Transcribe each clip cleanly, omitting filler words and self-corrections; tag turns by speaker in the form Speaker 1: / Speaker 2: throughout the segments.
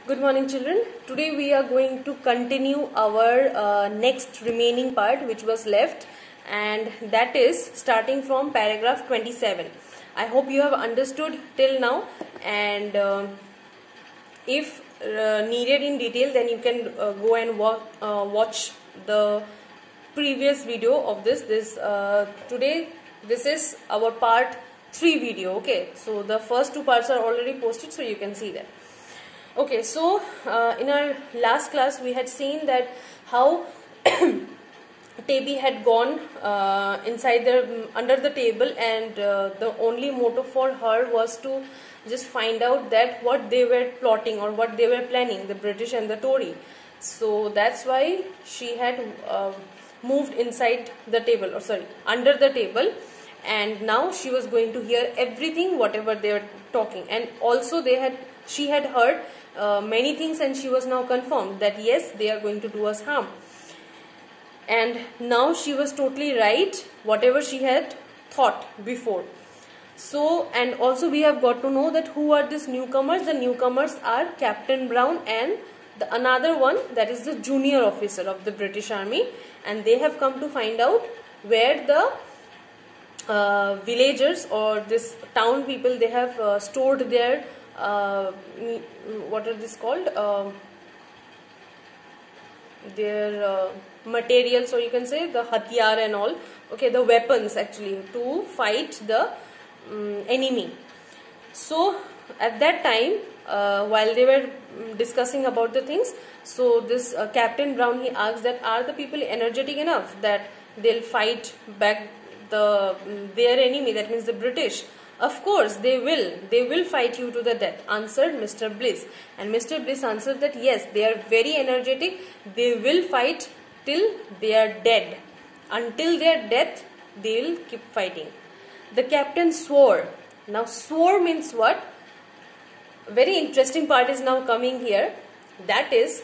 Speaker 1: Good morning, children. Today we are going to continue our next remaining part which was left, and that is starting from paragraph 27. I hope you have understood till now, and if needed in detail, then you can go and watch the previous video of this. Today this is our part 3 video. Okay, so the first two parts are already posted, so you can see that. Okay, so in our last class we had seen that how Taby had gone inside under the table, and the only motive for her was to just find out that what they were plotting or what they were planning, the British and the Tory. So that's why she had moved inside the table, or sorry, under the table, and now she was going to hear everything whatever they were talking, and also she had heard many things, and she was now confirmed that yes, they are going to do us harm. And now she was totally right, whatever she had thought before. So, and also we have got to know that who are these newcomers. The newcomers are Captain Brown and another one, that is the junior officer of the British Army, and they have come to find out where the villagers or this town people, they have stored their what are this called, their materials, or you can say the hatyar and all, okay, the weapons actually to fight the enemy. So at that time, while they were discussing about the things, so this Captain Brown, he asked that are the people energetic enough that they'll fight back their enemy, that means the British. Of course they will fight you to the death, answered Mr. Bliss. And Mr. Bliss answered that yes, they are very energetic, they will fight till they are dead. Until their death they will keep fighting. The captain swore. Now swore means what? Very interesting part is now coming here. That is,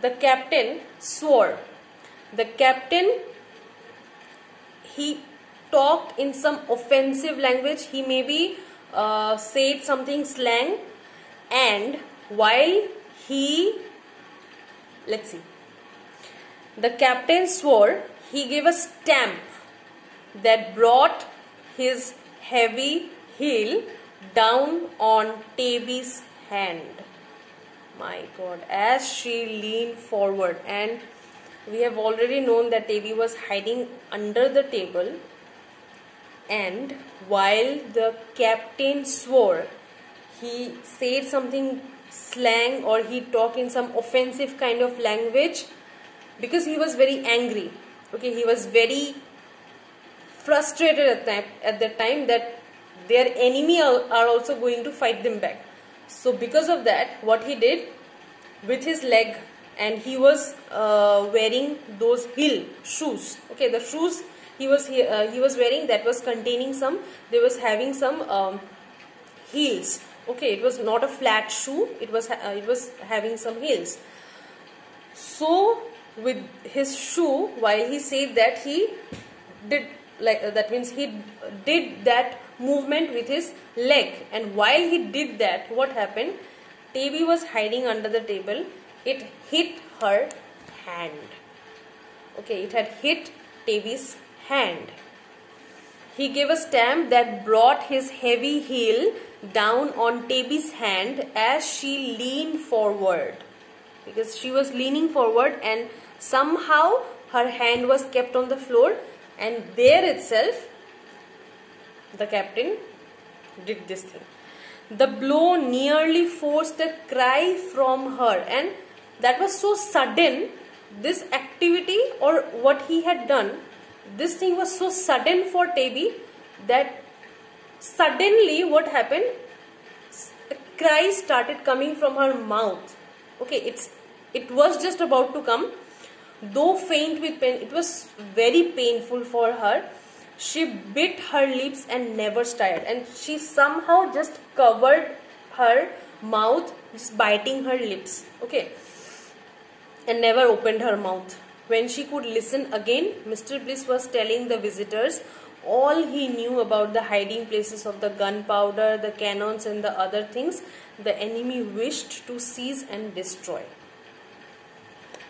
Speaker 1: the captain swore. The captain, he talked in some offensive language. He maybe said something slang, and while he, let's see, the captain swore, he gave a stamp that brought his heavy heel down on Taby's hand. My God, as she leaned forward, and we have already known that Taby was hiding under the table, and while the captain swore, he said something slang, or he talked in some offensive kind of language, because he was very angry. Okay, he was very frustrated at that time that their enemy are also going to fight them back. So because of that, what he did with his leg, and he was wearing those heel shoes. Okay, the shoes he was wearing, that was containing some, they was having some heels. Okay, it was not a flat shoe, it was having some heels. So with his shoe, while he said that, he did that means he did that movement with his leg, and while he did that, what happened? Taby was hiding under the table. It hit her hand. Okay, it had hit Taby's hand. He gave a stamp that brought his heavy heel down on Taby's hand as she leaned forward, because she was leaning forward, and somehow her hand was kept on the floor, and there itself the captain did this thing. The blow nearly forced a cry from her, and that was so sudden, this activity or what he had done, this thing was so sudden for Taby that suddenly what happened, a cry started coming from her mouth. Okay, it was just about to come, though faint with pain. It was very painful for her. She bit her lips and never stirred, and she somehow just covered her mouth, just biting her lips. Okay, and never opened her mouth. When she could listen again, Mr. Bliss was telling the visitors all he knew about the hiding places of the gunpowder, the cannons and the other things the enemy wished to seize and destroy.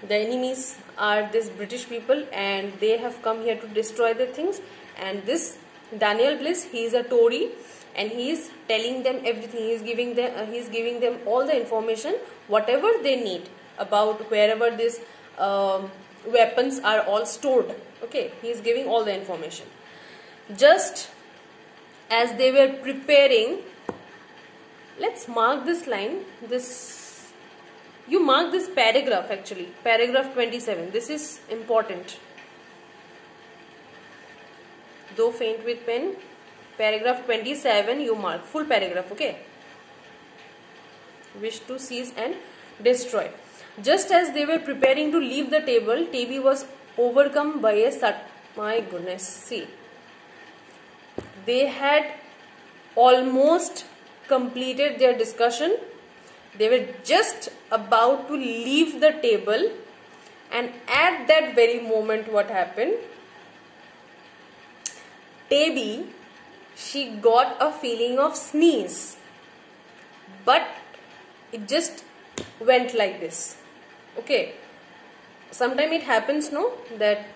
Speaker 1: The enemies are these British people and they have come here to destroy the things, and this Daniel Bliss, he is a Tory and he is telling them everything. He is giving them all the information, whatever they need about wherever these weapons are all stored. Okay, he is giving all the information. Just as they were preparing, let's mark this line, you mark this paragraph, actually paragraph 27. This is important, though faint with pen. Paragraph 27 you mark, full paragraph. Okay, wish to seize and destroy. Just as they were preparing to leave the table, Taby was overcome by a my goodness, see, they had almost completed their discussion. They were just about to leave the table, and at that very moment what happened? Taby, she got a feeling of sneeze, but it just went like this. Okay, sometimes it happens, no, that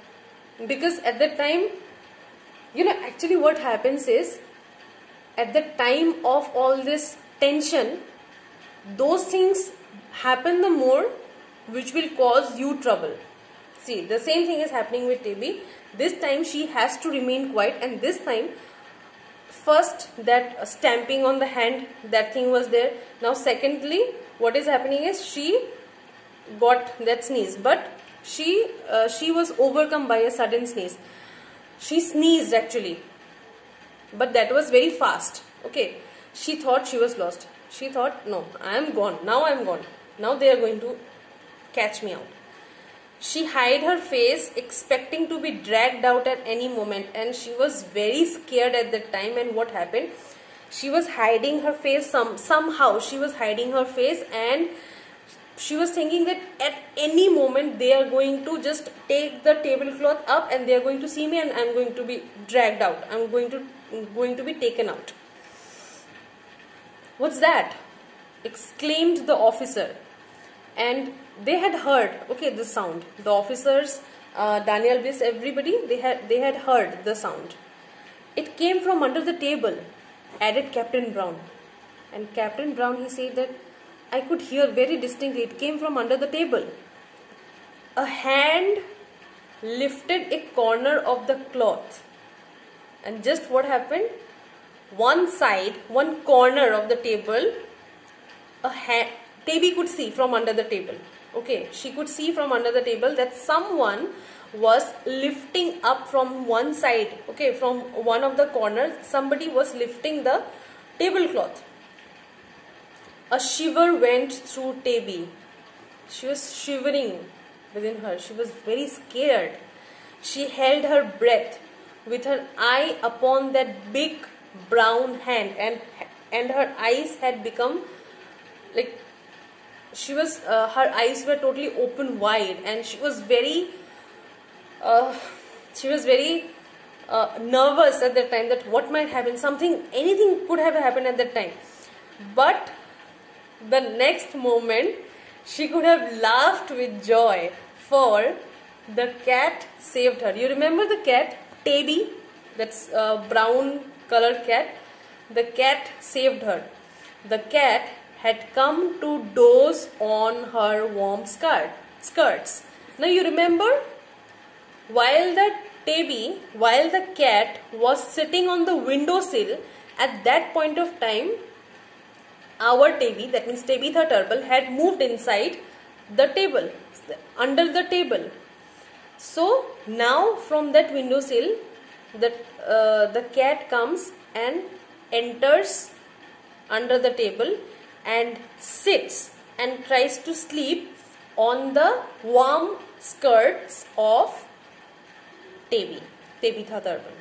Speaker 1: because at that time, you know, actually what happens is, at the time of all this tension, those things happen the more which will cause you trouble. See, the same thing is happening with Taby. This time she has to remain quiet, and this time first that stamping on the hand, that thing was there. Now secondly, what is happening is she got that sneeze, but she was overcome by a sudden sneeze. She sneezed actually, but that was very fast. Okay, she thought she was lost. She thought, no, I am gone. Now I am gone. Now they are going to catch me out. She hid her face, expecting to be dragged out at any moment, and she was very scared at that time. And what happened? She was hiding her face somehow. She was hiding her face, and she was thinking that at any moment they are going to just take the tablecloth up and they are going to see me, and I am going to be dragged out. I am going to be taken out. What's that? Exclaimed the officer. And they had heard, okay, the sound. The officers, Daniel Bliss, everybody, they had heard the sound. It came from under the table, added Captain Brown. And Captain Brown, he said that I could hear very distinctly. It came from under the table. A hand lifted a corner of the cloth. And just what happened? One corner of the table, Taby could see from under the table. Okay, she could see from under the table that someone was lifting up from one side. Okay, from one of the corners, somebody was lifting the tablecloth. A shiver went through Taby. She was shivering within her. She was very scared. She held her breath with her eye upon that big brown hand, and her eyes had become like, she was her eyes were totally open wide, and she was very nervous at that time, that what might happen. Anything could have happened at that time. But the next moment she could have laughed with joy, for the cat saved her. You remember the cat Taby, that's a brown colored cat. The cat saved her. The cat had come to doze on her warm skirts. Now you remember, while the cat was sitting on the windowsill, at that point of time, our Taby, that means Tabitha Turple, had moved inside the table, under the table. So now from that windowsill, the cat comes and enters under the table and sits and tries to sleep on the warm skirts of Tabitha Turple.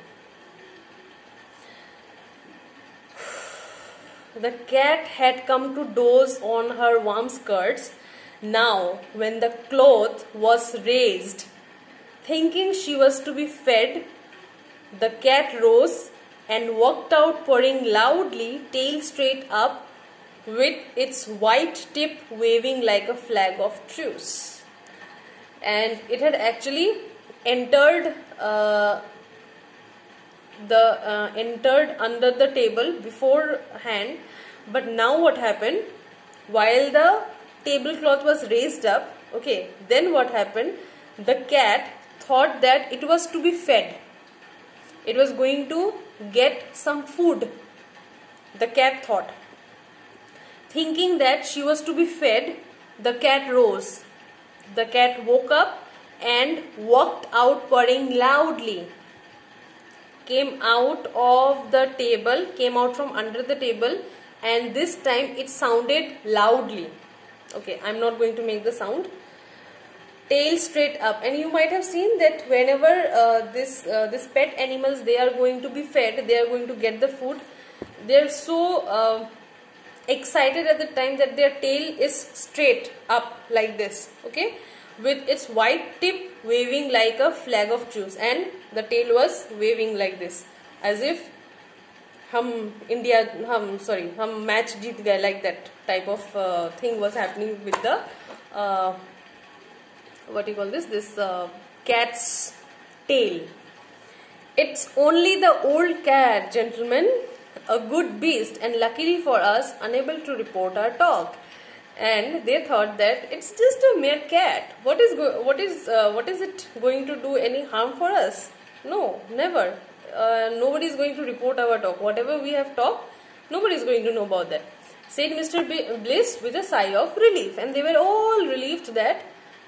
Speaker 1: The cat had come to doze on her warm skirts. Now, when the cloth was raised, thinking she was to be fed, The cat rose and walked out, purring loudly, tail straight up, with its white tip waving like a flag of truce. And it had actually entered entered under the table beforehand. But now what happened? While the tablecloth was raised up, okay, then what happened? The cat thought that it was to be fed. It was going to get some food. The cat thought. Thinking that she was to be fed, the cat rose. The cat woke up and walked out, purring loudly. Came out of the table, came out from under the table, and this time it sounded loudly. Okay, I'm not going to make the sound. Tail straight up. And you might have seen that whenever this pet animals, they are going to be fed, they are going to get the food, they are so excited at the time that their tail is straight up like this, okay, with its white tip waving like a flag of truce. And the tail was waving like this, as if हम match जीत गए, like that type of thing was happening with the what you call this cat's tail. It's only the old cat, gentlemen, a good beast, and luckily for us, unable to report our talk. And they thought that it's just a mere cat. What is it going to do any harm for us? No, never. Nobody is going to report our talk. Whatever we have talked, nobody is going to know about that, said Mr. Bliss with a sigh of relief. And they were all relieved that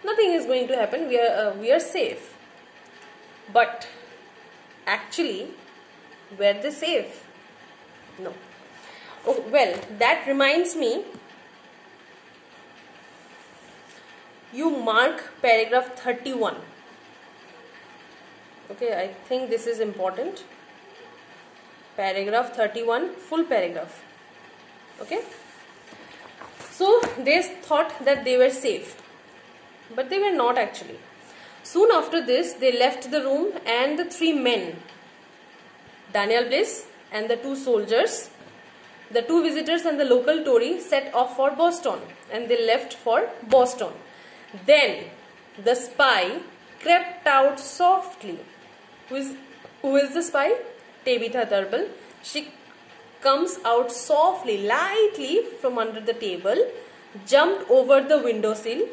Speaker 1: nothing is going to happen. We are safe. But actually, were they safe? No. Oh, well, that reminds me. You mark paragraph 31. Okay, I think this is important. Paragraph 31, full paragraph. Okay. So they thought that they were safe, but they were not actually. Soon after this, they left the room, and the three men, Daniel Bliss and the two soldiers, the two visitors and the local Tory, set off for Boston, and they left for Boston. Then the spy crept out softly. Who is the spy? Tabitha Tarbell. She comes out softly, lightly from under the table, jumped over the windowsill.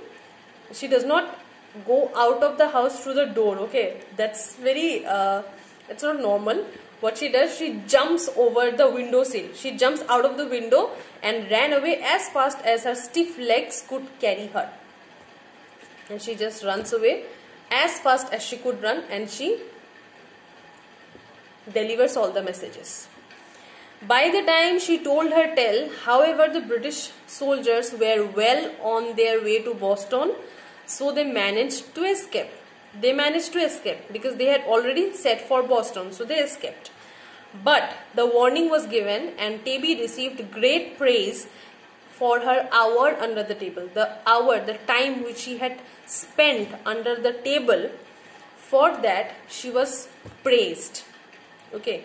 Speaker 1: She does not go out of the house through the door. Okay, that's very it's not normal. What she does, she jumps over the windowsill. She jumps out of the window and ran away as fast as her stiff legs could carry her. And she just runs away as fast as she could run, and she delivers all the messages. By the time she told her tale, however, the British soldiers were well on their way to Boston, so they managed to escape. They managed to escape because they had already set for Boston, so they escaped. But the warning was given, and Tabby received great praise for her hour under the table. The time which she had spent under the table, for that she was praised. Okay.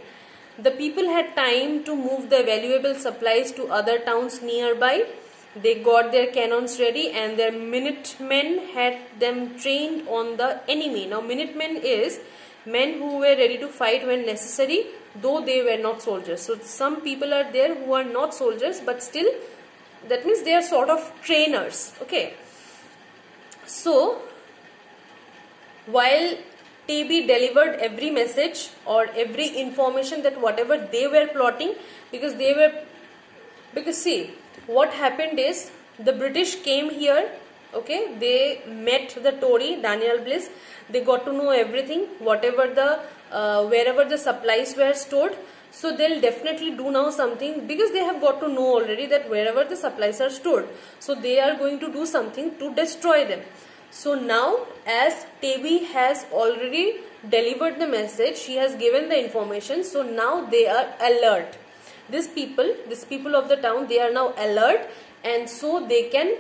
Speaker 1: The people had time to move the valuable supplies to other towns nearby. They got their cannons ready, and their Minutemen had them trained on the enemy. Now, Minutemen is men who were ready to fight when necessary, though they were not soldiers. So, some people are there who are not soldiers, but still, that means they are sort of trainers. Okay. So, while Tabby delivered every message or every information that whatever they were plotting, because see, what happened is the British came here, okay, they met the Tory, Daniel Bliss, they got to know everything, whatever the, wherever the supplies were stored. So they'll definitely do now something, because they have got to know already that wherever the supplies are stored, so they are going to do something to destroy them. So now, as Tabby has already delivered the message, she has given the information, so now they are alert. These people of the town, they are now alert, and so they can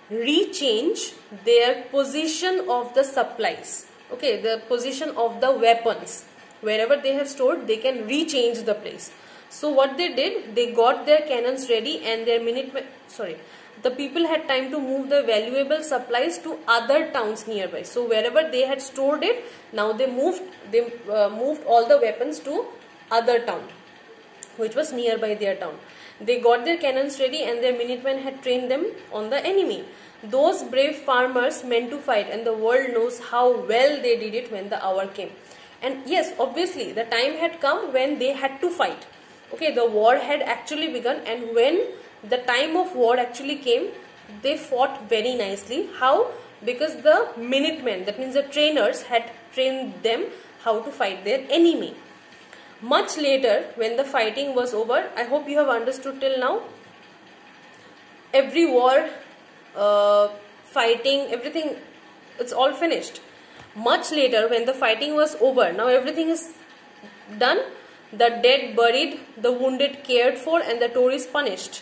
Speaker 1: rechange their position of the supplies. Okay, the position of the weapons. wherever they have stored, they can rechange the place. So what they did, they got their cannons ready, and their the people had time to move the valuable supplies to other towns nearby. So wherever they had stored it, now they moved all the weapons to other town, which was nearby their town. They got their cannons ready, and their Minutemen had trained them on the enemy. Those brave farmers meant to fight, and the world knows how well they did it when the hour came. And yes, obviously the time had come when they had to fight. Okay, the war had actually begun, and when the time of war actually came, they fought very nicely. How? Because the Minutemen, that means the trainers, had trained them how to fight their enemy. Much later, when the fighting was over, I hope you have understood till now. Every war, fighting, everything, it's all finished. Much later, when the fighting was over, now everything is done. The dead buried, the wounded cared for, and the Tories punished.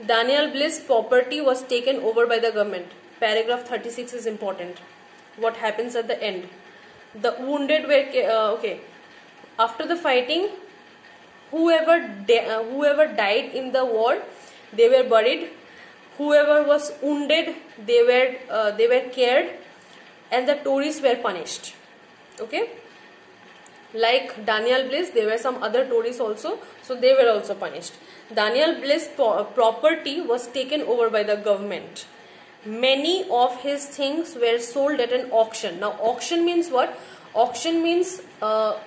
Speaker 1: Daniel Bliss' property was taken over by the government. Paragraph 36 is important. What happens at the end? The wounded were okay. After the fighting, whoever died in the war, they were buried. Whoever was wounded, they were cared, and the Tories were punished. Okay. Like Daniel Bliss, there were some other Tories also, so they were also punished. Daniel Bliss' property was taken over by the government. Many of his things were sold at an auction. Now, auction means what? Auction means a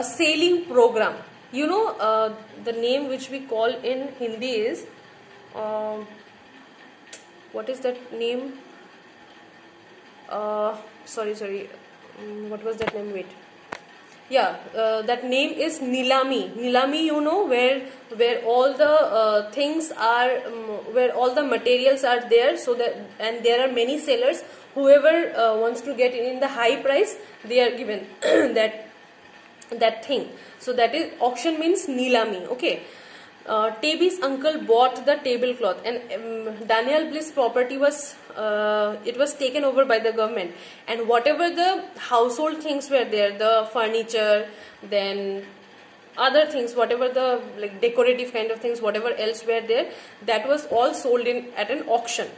Speaker 1: sailing program. You know, the name which we call in Hindi is what is that name? Sorry. What was that name? Wait. Yeah, that name is Nilami. Nilami, you know, where all the things are, where all the materials are there. So that, and there are many sellers. Whoever wants to get in the high price, they are given that thing. So that is, auction means Nilami. Okay. Taby's uncle bought the tablecloth, and Daniel Bliss' property was it was taken over by the government, and whatever the household things were there, the furniture, then other things, whatever the like decorative kind of things, whatever else were there, that was all sold in at an auction.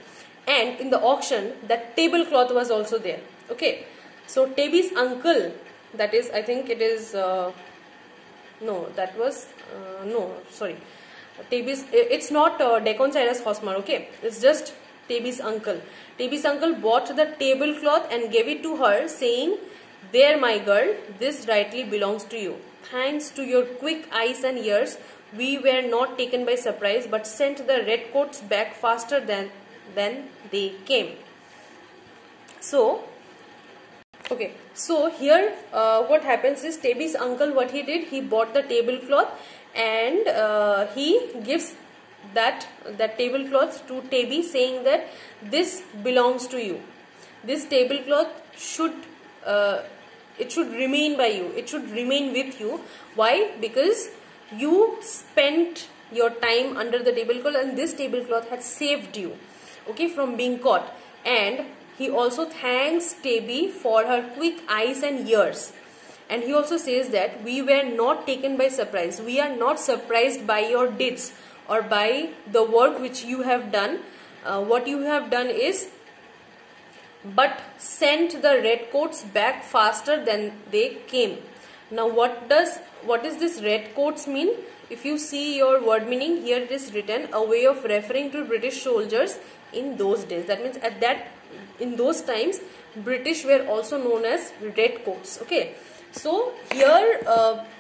Speaker 1: And in the auction, that tablecloth was also there. Okay, so Taby's uncle, that is, I think it is no, that was no, sorry, Taby's, it's not Decon Cyrus Hosmer. Okay, it's just Taby's uncle. Taby's uncle bought the tablecloth and gave it to her, saying, "There, my girl, this rightly belongs to you. Thanks to your quick eyes and ears, we were not taken by surprise, but sent the redcoats back faster than they came." So, okay, so here what happens is, Taby's uncle, what he did, he bought the tablecloth, and he gives that tablecloth to Taby, saying that this belongs to you. This tablecloth should it should remain by you. It should remain with you. Why? Because you spent your time under the tablecloth, and this tablecloth had saved you, okay, from being caught. And he also thanks Taby for her quick eyes and ears. And he also says that we were not taken by surprise. We are not surprised by your deeds or by the work which you have done. What you have done is, but sent the redcoats back faster than they came. Now, what is this redcoats mean? If you see your word meaning, here it is written, a way of referring to British soldiers in those days. That means in those times, British were also known as redcoats. Okay. So here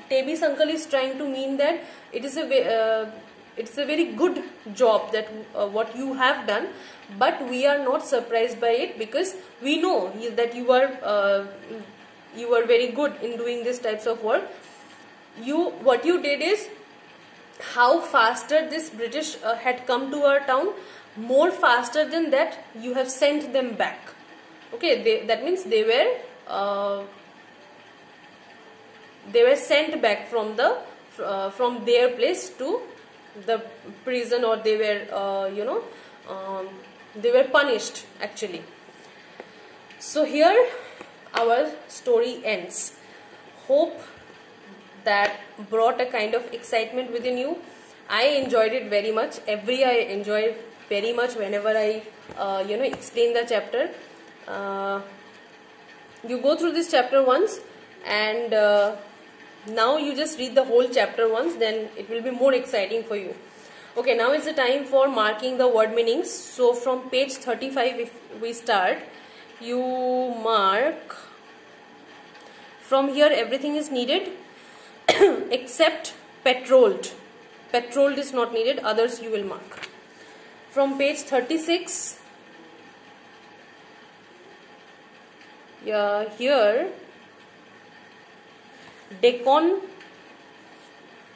Speaker 1: Taby's uncle is trying to mean that it is a very good job that what you have done, but we are not surprised by it, because we know that you are very good in doing these types of work. What you did is, how faster this British had come to our town, more faster than that you have sent them back. Okay, that means they were sent back from their place to the prison, or they were they were punished actually. So here our story ends. Hope that brought a kind of excitement within you. I enjoyed it very much. I enjoy very much whenever I explain the chapter. You go through this chapter once, and now you just read the whole chapter once, then it will be more exciting for you. Okay, now it's the time for marking the word meanings. So from page 35 if we start, you mark. From here everything is needed except petrolled. Petrolled is not needed, others you will mark. From page 36, here Decon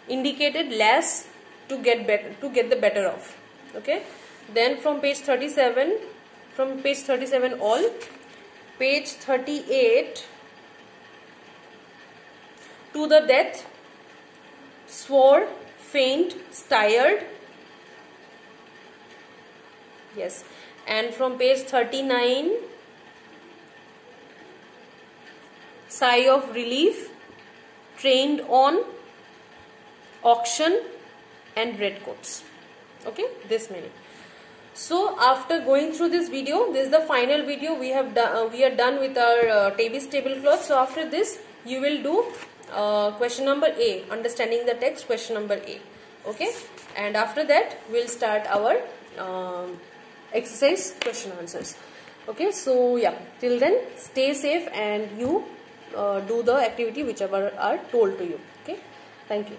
Speaker 1: indicated less to get the better of. Okay, then from page 37, all, page 38, to the death, swore, faint, tired. Yes, and from page 39, sigh of relief, trained on, auction, and redcoats. Okay, this many. So after going through this video, this is the final video we have done. We are done with our Tabby's tablecloth. So after this, you will do question number A, understanding the text, question number A. Okay, and after that we'll start our exercise question answers. Okay, so yeah, till then stay safe and you do the activity whichever are told to you. Okay, thank you.